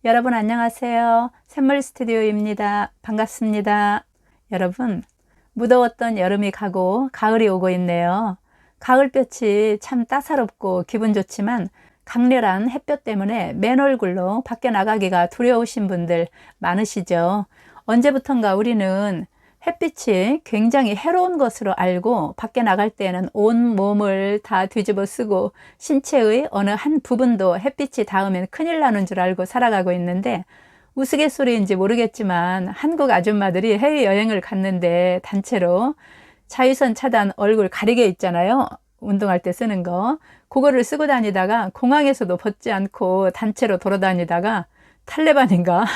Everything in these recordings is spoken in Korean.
여러분 안녕하세요. 샘물 스튜디오입니다. 반갑습니다. 여러분, 무더웠던 여름이 가고 가을이 오고 있네요. 가을볕이 참 따사롭고 기분 좋지만 강렬한 햇볕 때문에 맨 얼굴로 밖에 나가기가 두려우신 분들 많으시죠? 언제부턴가 우리는 햇빛이 굉장히 해로운 것으로 알고 밖에 나갈 때는 온 몸을 다 뒤집어 쓰고 신체의 어느 한 부분도 햇빛이 닿으면 큰일 나는 줄 알고 살아가고 있는데, 우스갯소리인지 모르겠지만 한국 아줌마들이 해외여행을 갔는데 단체로 자외선 차단 얼굴 가리개 있잖아요. 운동할 때 쓰는 거. 그거를 쓰고 다니다가 공항에서도 벗지 않고 단체로 돌아다니다가 탈레반인가?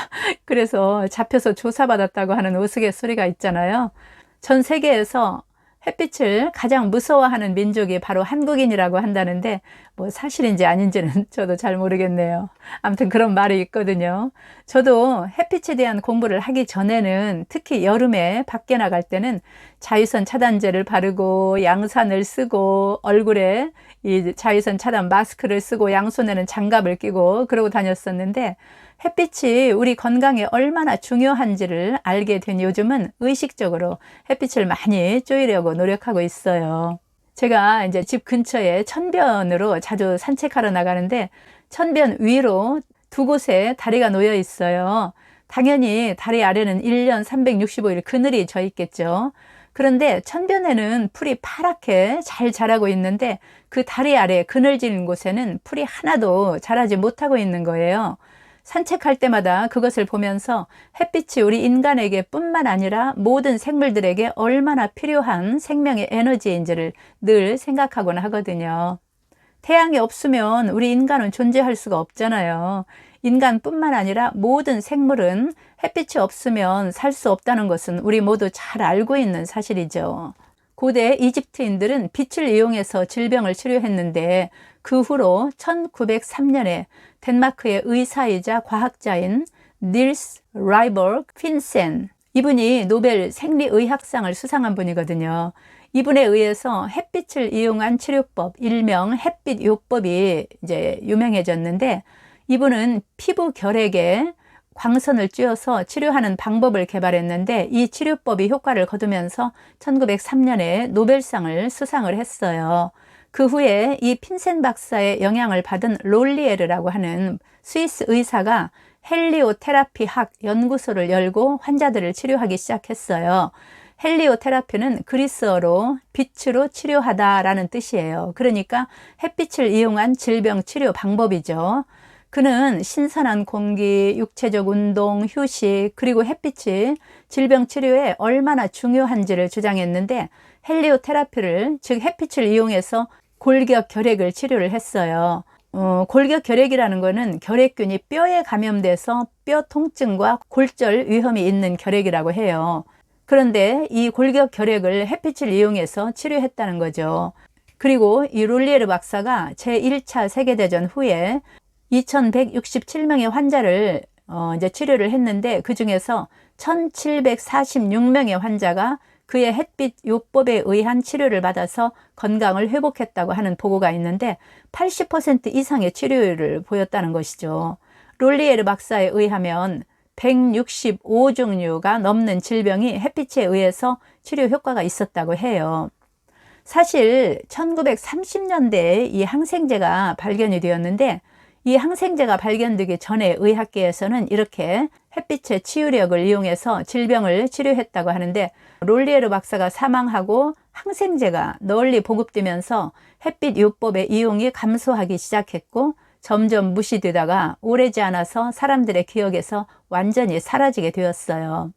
그래서 잡혀서 조사받았다고 하는 우스갯소리가 있잖아요. 전 세계에서 햇빛을 가장 무서워하는 민족이 바로 한국인이라고 한다는데, 뭐 사실인지 아닌지는 저도 잘 모르겠네요. 아무튼 그런 말이 있거든요. 저도 햇빛에 대한 공부를 하기 전에는, 특히 여름에 밖에 나갈 때는 자외선 차단제를 바르고 양산을 쓰고 얼굴에 이 자외선 차단 마스크를 쓰고 양손에는 장갑을 끼고 그러고 다녔었는데, 햇빛이 우리 건강에 얼마나 중요한지를 알게 된 요즘은 의식적으로 햇빛을 많이 쬐려고 노력하고 있어요. 제가 이제 집 근처에 천변으로 자주 산책하러 나가는데, 천변 위로 두 곳에 다리가 놓여 있어요. 당연히 다리 아래는 1년 365일 그늘이 져 있겠죠. 그런데 천변에는 풀이 파랗게 잘 자라고 있는데, 그 다리 아래 그늘진 곳에는 풀이 하나도 자라지 못하고 있는 거예요. 산책할 때마다 그것을 보면서 햇빛이 우리 인간에게 뿐만 아니라 모든 생물들에게 얼마나 필요한 생명의 에너지인지를 늘 생각하곤 하거든요. 태양이 없으면 우리 인간은 존재할 수가 없잖아요. 인간뿐만 아니라 모든 생물은 햇빛이 없으면 살 수 없다는 것은 우리 모두 잘 알고 있는 사실이죠. 고대 이집트인들은 빛을 이용해서 질병을 치료했는데, 그 후로 1903년에 덴마크의 의사이자 과학자인 닐스 라이버그 핀센, 이분이 노벨 생리의학상을 수상한 분이거든요. 이분에 의해서 햇빛을 이용한 치료법, 일명 햇빛요법이 이제 유명해졌는데, 이분은 피부 결핵에 광선을 쬐어서 치료하는 방법을 개발했는데, 이 치료법이 효과를 거두면서 1903년에 노벨상을 수상을 했어요. 그 후에 이 핀센 박사의 영향을 받은 롤리에르라고 하는 스위스 의사가 헬리오테라피 학 연구소를 열고 환자들을 치료하기 시작했어요. 헬리오테라피는 그리스어로 빛으로 치료하다라는 뜻이에요. 그러니까 햇빛을 이용한 질병 치료 방법이죠. 그는 신선한 공기, 육체적 운동, 휴식, 그리고 햇빛이 질병 치료에 얼마나 중요한지를 주장했는데, 헬리오테라피를, 즉 햇빛을 이용해서 골격 결핵을 치료를 했어요. 골격 결핵이라는 거는 결핵균이 뼈에 감염돼서 뼈 통증과 골절 위험이 있는 결핵이라고 해요. 그런데 이 골격 결핵을 햇빛을 이용해서 치료했다는 거죠. 그리고 이 롤리에르 박사가 제1차 세계대전 후에 2167명의 환자를 이제 치료를 했는데, 그 중에서 1746명의 환자가 그의 햇빛 요법에 의한 치료를 받아서 건강을 회복했다고 하는 보고가 있는데, 80% 이상의 치료율을 보였다는 것이죠. 롤리에르 박사에 의하면 165종류가 넘는 질병이 햇빛에 의해서 치료 효과가 있었다고 해요. 사실 1930년대에 이 항생제가 발견이 되었는데, 이 항생제가 발견되기 전에 의학계에서는 이렇게 햇빛의 치유력을 이용해서 질병을 치료했다고 하는데, 롤리에르 박사가 사망하고 항생제가 널리 보급되면서 햇빛 요법의 이용이 감소하기 시작했고, 점점 무시되다가 오래지 않아서 사람들의 기억에서 완전히 사라지게 되었어요.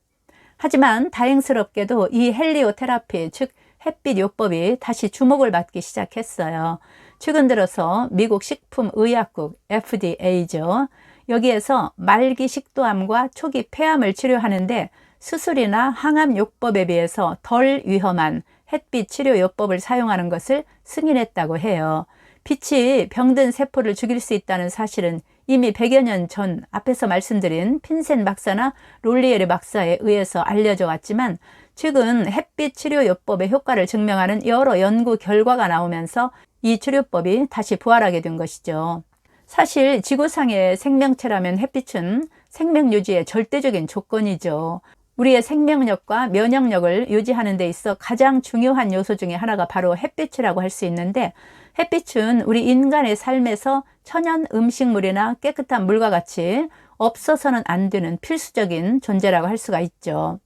하지만 다행스럽게도 이 헬리오테라피, 즉 햇빛 요법이 다시 주목을 받기 시작했어요. 최근 들어서 미국 식품의약국 FDA죠. 여기에서 말기 식도암과 초기 폐암을 치료하는데 수술이나 항암 요법에 비해서 덜 위험한 햇빛 치료 요법을 사용하는 것을 승인했다고 해요. 빛이 병든 세포를 죽일 수 있다는 사실은 이미 100여 년 전 앞에서 말씀드린 핀센 박사나 롤리에르 박사에 의해서 알려져 왔지만, 최근 햇빛 치료 요법의 효과를 증명하는 여러 연구 결과가 나오면서 이 치료법이 다시 부활하게 된 것이죠. 사실 지구상의 생명체라면 햇빛은 생명 유지의 절대적인 조건이죠. 우리의 생명력과 면역력을 유지하는 데 있어 가장 중요한 요소 중에 하나가 바로 햇빛이라고 할 수 있는데, 햇빛은 우리 인간의 삶에서 천연 음식물이나 깨끗한 물과 같이 없어서는 안 되는 필수적인 존재라고 할 수가 있죠.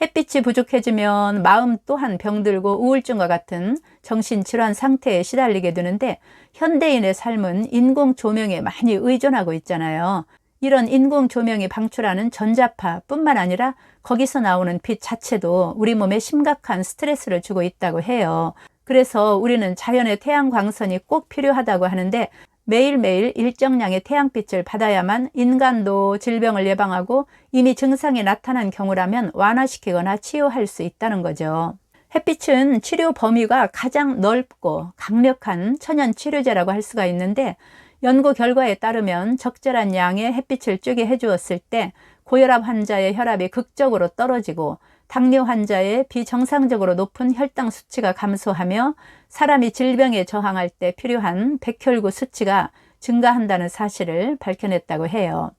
햇빛이 부족해지면 마음 또한 병들고 우울증과 같은 정신질환 상태에 시달리게 되는데, 현대인의 삶은 인공 조명에 많이 의존하고 있잖아요. 이런 인공 조명이 방출하는 전자파 뿐만 아니라 거기서 나오는 빛 자체도 우리 몸에 심각한 스트레스를 주고 있다고 해요. 그래서 우리는 자연의 태양 광선이 꼭 필요하다고 하는데, 매일매일 일정량의 태양빛을 받아야만 인간도 질병을 예방하고 이미 증상이 나타난 경우라면 완화시키거나 치유할 수 있다는 거죠. 햇빛은 치료 범위가 가장 넓고 강력한 천연 치료제라고 할 수가 있는데, 연구 결과에 따르면 적절한 양의 햇빛을 쬐게 해주었을 때 고혈압 환자의 혈압이 극적으로 떨어지고, 당뇨 환자의 비정상적으로 높은 혈당 수치가 감소하며 사람이 질병에 저항할 때 필요한 백혈구 수치가 증가한다는 사실을 밝혀냈다고 해요.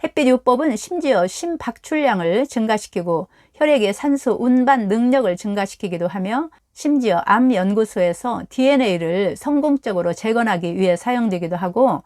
햇빛 요법은 심지어 심박출량을 증가시키고 혈액의 산소 운반 능력을 증가시키기도 하며, 심지어 암 연구소에서 DNA를 성공적으로 재건하기 위해 사용되기도 하고,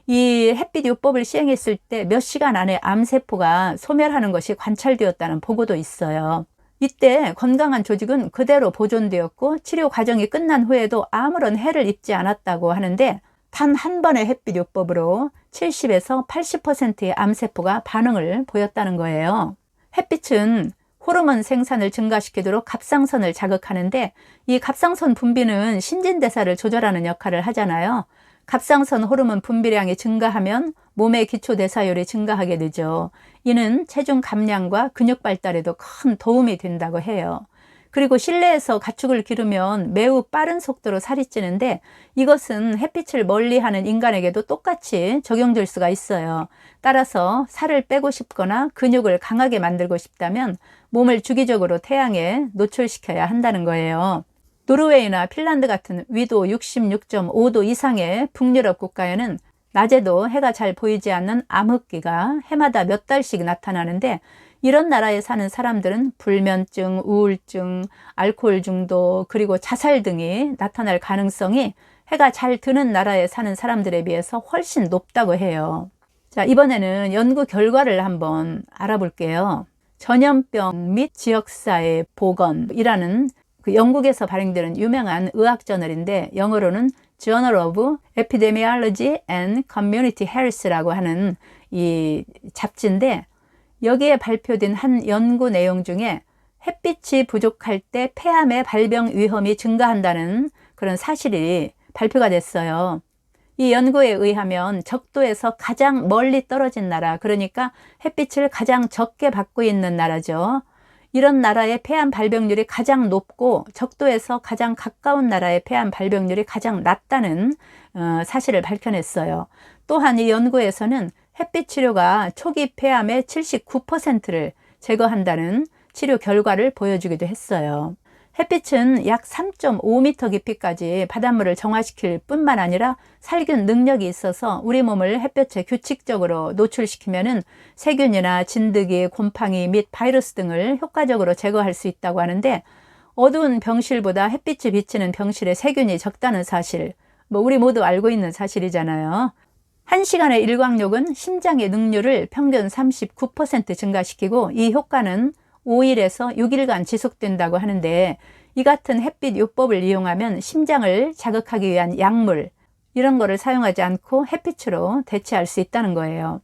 이 햇빛 요법을 시행했을 때 몇 시간 안에 암세포가 소멸하는 것이 관찰되었다는 보고도 있어요. 이때 건강한 조직은 그대로 보존되었고 치료 과정이 끝난 후에도 아무런 해를 입지 않았다고 하는데, 단 한 번의 햇빛 요법으로 70에서 80%의 암세포가 반응을 보였다는 거예요. 햇빛은 호르몬 생산을 증가시키도록 갑상선을 자극하는데, 이 갑상선 분비는 신진대사를 조절하는 역할을 하잖아요. 갑상선 호르몬 분비량이 증가하면 몸의 기초대사율이 증가하게 되죠. 이는 체중 감량과 근육 발달에도 큰 도움이 된다고 해요. 그리고 실내에서 가축을 기르면 매우 빠른 속도로 살이 찌는데, 이것은 햇빛을 멀리하는 인간에게도 똑같이 적용될 수가 있어요. 따라서 살을 빼고 싶거나 근육을 강하게 만들고 싶다면 몸을 주기적으로 태양에 노출시켜야 한다는 거예요. 노르웨이나 핀란드 같은 위도 66.5도 이상의 북유럽 국가에는 낮에도 해가 잘 보이지 않는 암흑기가 해마다 몇 달씩 나타나는데, 이런 나라에 사는 사람들은 불면증, 우울증, 알코올 중독, 그리고 자살 등이 나타날 가능성이 해가 잘 드는 나라에 사는 사람들에 비해서 훨씬 높다고 해요. 자, 이번에는 연구 결과를 한번 알아볼게요. 전염병 및 지역사회 보건이라는 영국에서 발행되는 유명한 의학 저널인데, 영어로는 Journal of Epidemiology and Community Health라고 하는 이 잡지인데, 여기에 발표된 한 연구 내용 중에 햇빛이 부족할 때 폐암의 발병 위험이 증가한다는 그런 사실이 발표가 됐어요. 이 연구에 의하면 적도에서 가장 멀리 떨어진 나라, 그러니까 햇빛을 가장 적게 받고 있는 나라죠. 이런 나라의 폐암 발병률이 가장 높고 적도에서 가장 가까운 나라의 폐암 발병률이 가장 낮다는 사실을 밝혀냈어요. 또한 이 연구에서는 햇빛 치료가 초기 폐암의 79%를 제거한다는 치료 결과를 보여주기도 했어요. 햇빛은 약 3.5m 깊이까지 바닷물을 정화시킬 뿐만 아니라 살균 능력이 있어서 우리 몸을 햇볕에 규칙적으로 노출시키면은 세균이나 진드기, 곰팡이 및 바이러스 등을 효과적으로 제거할 수 있다고 하는데, 어두운 병실보다 햇빛이 비치는 병실에 세균이 적다는 사실, 우리 모두 알고 있는 사실이잖아요. 1시간의 일광욕은 심장의 능률을 평균 39% 증가시키고 이 효과는 5일에서 6일간 지속된다고 하는데, 이 같은 햇빛 요법을 이용하면 심장을 자극하기 위한 약물, 이런 거를 사용하지 않고 햇빛으로 대체할 수 있다는 거예요.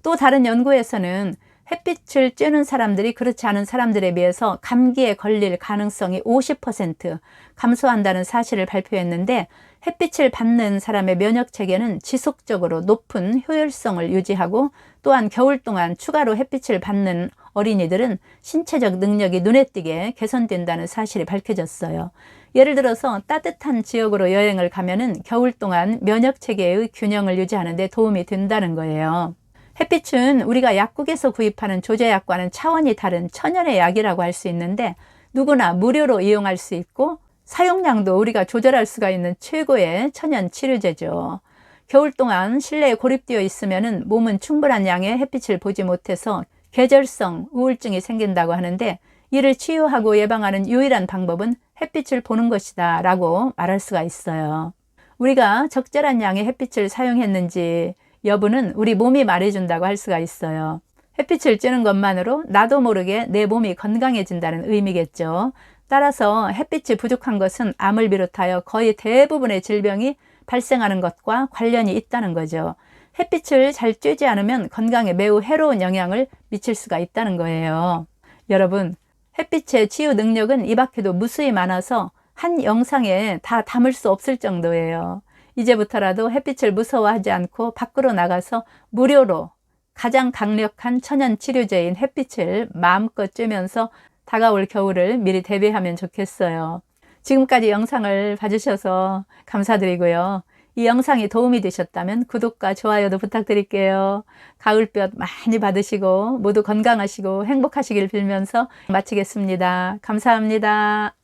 또 다른 연구에서는 햇빛을 쬐는 사람들이 그렇지 않은 사람들에 비해서 감기에 걸릴 가능성이 50% 감소한다는 사실을 발표했는데, 햇빛을 받는 사람의 면역 체계는 지속적으로 높은 효율성을 유지하고, 또한 겨울 동안 추가로 햇빛을 받는 어린이들은 신체적 능력이 눈에 띄게 개선된다는 사실이 밝혀졌어요. 예를 들어서 따뜻한 지역으로 여행을 가면은 겨울 동안 면역 체계의 균형을 유지하는 데 도움이 된다는 거예요. 햇빛은 우리가 약국에서 구입하는 조제약과는 차원이 다른 천연의 약이라고 할 수 있는데, 누구나 무료로 이용할 수 있고 사용량도 우리가 조절할 수가 있는 최고의 천연 치료제죠. 겨울 동안 실내에 고립되어 있으면 몸은 충분한 양의 햇빛을 보지 못해서 계절성 우울증이 생긴다고 하는데, 이를 치유하고 예방하는 유일한 방법은 햇빛을 보는 것이다 라고 말할 수가 있어요. 우리가 적절한 양의 햇빛을 사용했는지 여부는 우리 몸이 말해준다고 할 수가 있어요. 햇빛을 쬐는 것만으로 나도 모르게 내 몸이 건강해진다는 의미겠죠. 따라서 햇빛이 부족한 것은 암을 비롯하여 거의 대부분의 질병이 발생하는 것과 관련이 있다는 거죠. 햇빛을 잘 쬐지 않으면 건강에 매우 해로운 영향을 미칠 수가 있다는 거예요. 여러분, 햇빛의 치유 능력은 이 밖에도 무수히 많아서 한 영상에 다 담을 수 없을 정도예요. 이제부터라도 햇빛을 무서워하지 않고 밖으로 나가서 무료로 가장 강력한 천연 치료제인 햇빛을 마음껏 쬐면서 다가올 겨울을 미리 대비하면 좋겠어요. 지금까지 영상을 봐주셔서 감사드리고요. 이 영상이 도움이 되셨다면 구독과 좋아요도 부탁드릴게요. 가을볕 많이 받으시고 모두 건강하시고 행복하시길 빌면서 마치겠습니다. 감사합니다.